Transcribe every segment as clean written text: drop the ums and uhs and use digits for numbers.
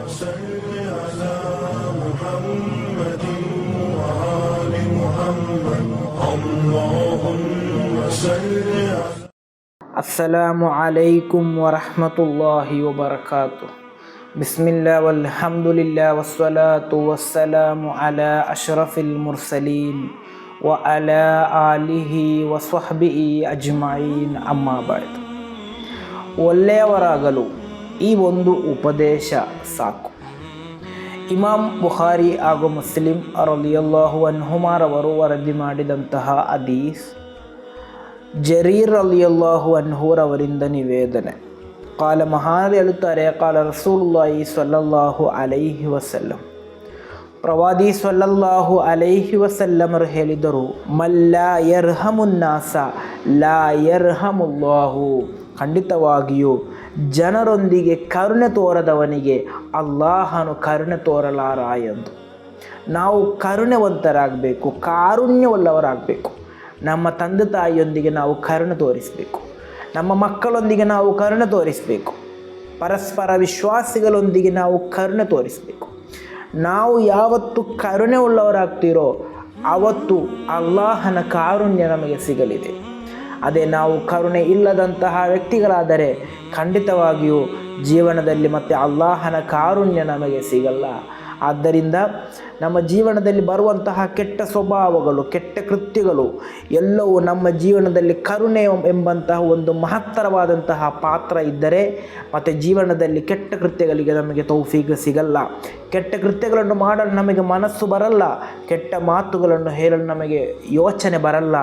صل على محمد وآل محمد اللهم صل على अस्सलामु अलैकुम वरहमतुल्लाहि वबरकातुह। बिस्मिल्लाह वल्हम्दुलिल्लाह वस्सलातु वस्सलामु अला अशरफिल मुरसलीन व अला आलिहि व ಸ್ವಹ್ಬಿಹಿ ಅಜ್ಮഈನ್ ಅಮ್ಮಾ ಬಅದ್. ಒಳ್ಳೆಯವರಾಗಲು ಈ ಒಂದು ಉಪದೇಶ ಸಾಕು. ಇಮಾಮ್ ಬುಖಾರಿ ಹಾಗೂ ಮುಸ್ಲಿಂ ರಲಿಯಲ್ಲಾಹು ಅನ್ಹುಮಾರವರು ವರದಿ ಮಾಡಿದಂತಹ ಹದೀಸ್, ಜರೀರ್ ರಲಿಯಲ್ಲಾಹು ಅನ್ಹುರವರಿಂದ ನಿವೇದನೆ. ಕಾಲ ಮಹಾನ್ ಹೇಳುತ್ತಾರೆ, ಕಾಲ ರಸೂಲುಲ್ಲಾಹಿ ಸ್ವಲ್ಲಲ್ಲಾಹು ಅಲೈಹಿ ವಸಲ್ಲಂ, ಪ್ರವಾದಿ ಸ್ವಲ್ಲಲ್ಲಾಹು ಅಲೈಹಿ ವಸಲ್ಲಮರು ಹೇಳಿದರು, ಮಲ್ಲಾ ಯರ್ಹಮುನ್ನಾಸ ಲಾ ಯರ್ಹಮುಲ್ಲಾಹು. ಖಂಡಿತವಾಗಿಯೂ ಜನರೊಂದಿಗೆ ಕರುಣೆ ತೋರದವನಿಗೆ ಅಲ್ಲಾಹನು ಕರುಣೆ ತೋರಲಾರ ಎಂದು. ನಾವು ಕರುಣೆವಂತರಾಗಬೇಕು, ಕಾರುಣ್ಯವುಳ್ಳವರಾಗಬೇಕು. ನಮ್ಮ ತಂದೆ ತಾಯಿಯೊಂದಿಗೆ ನಾವು ಕರುಣೆ ತೋರಿಸಬೇಕು, ನಮ್ಮ ಮಕ್ಕಳೊಂದಿಗೆ ನಾವು ಕರುಣೆ ತೋರಿಸಬೇಕು, ಪರಸ್ಪರ ವಿಶ್ವಾಸಿಗಳೊಂದಿಗೆ ನಾವು ಕರುಣೆ ತೋರಿಸಬೇಕು. ನಾವು ಯಾವತ್ತು ಕರುಣೆ ಉಳ್ಳವರಾಗ್ತೀರೋ ಆವತ್ತು ಅಲ್ಲಾಹನ ಕಾರುಣ್ಯ ನಮಗೆ ಸಿಗಲಿದೆ. ಅದೇ ನಾವು ಕರುಣೆ ಇಲ್ಲದಂತಹ ವ್ಯಕ್ತಿಗಳಾದರೆ ಖಂಡಿತವಾಗಿಯೂ ಜೀವನದಲ್ಲಿ ಮತ್ತೆ ಅಲ್ಲಾಹನ ಕಾರುಣ್ಯ ನಮಗೆ ಸಿಗಲ್ಲ. ಆದ್ದರಿಂದ ನಮ್ಮ ಜೀವನದಲ್ಲಿ ಬರುವಂತಹ ಕೆಟ್ಟ ಸ್ವಭಾವಗಳು, ಕೆಟ್ಟ ಕೃತ್ಯಗಳು ಎಲ್ಲವೂ ನಮ್ಮ ಜೀವನದಲ್ಲಿ ಕರುಣೆ ಎಂಬಂತಹ ಒಂದು ಮಹತ್ತರವಾದಂತಹ ಪಾತ್ರ ಇದ್ದರೆ ಮತ್ತು ಜೀವನದಲ್ಲಿ ಕೆಟ್ಟ ಕೃತ್ಯಗಳಿಗೆ ನಮಗೆ ತೌಫೀಕ್ ಸಿಗಲ್ಲ. ಕೆಟ್ಟ ಕೃತ್ಯಗಳನ್ನು ಮಾಡಲು ನಮಗೆ ಮನಸ್ಸು ಬರಲ್ಲ, ಕೆಟ್ಟ ಮಾತುಗಳನ್ನು ಹೇಳಲು ನಮಗೆ ಯೋಚನೆ ಬರಲ್ಲ.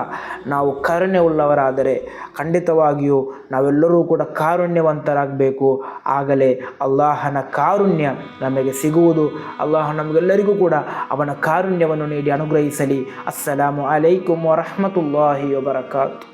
ನಾವು ಕರುಣೆ ಉಳ್ಳವರಾದರೆ ಖಂಡಿತವಾಗಿಯೂ ನಾವೆಲ್ಲರೂ ಕೂಡ ಕಾರುಣ್ಯವಂತರಾಗಬೇಕು. ಆಗಲೇ ಅಲ್ಲಾಹನ ಕಾರುಣ್ಯ ನಮಗೆ ಸಿಗುವುದು. ಅಲ್ಲಾಹ ನಮಗೆಲ್ಲರಿಗೂ ಕೂಡ ಅವನ ಕಾರುಣ್ಯವನ್ನು ನೀಡಿ ಅನುಗ್ರಹಿಸಲಿ. ಅಸ್ಸಲಾಮು ಅಲೈಕುಂ ವರಹಮತುಲ್ಲಾಹಿ ವಬರಕಾತು.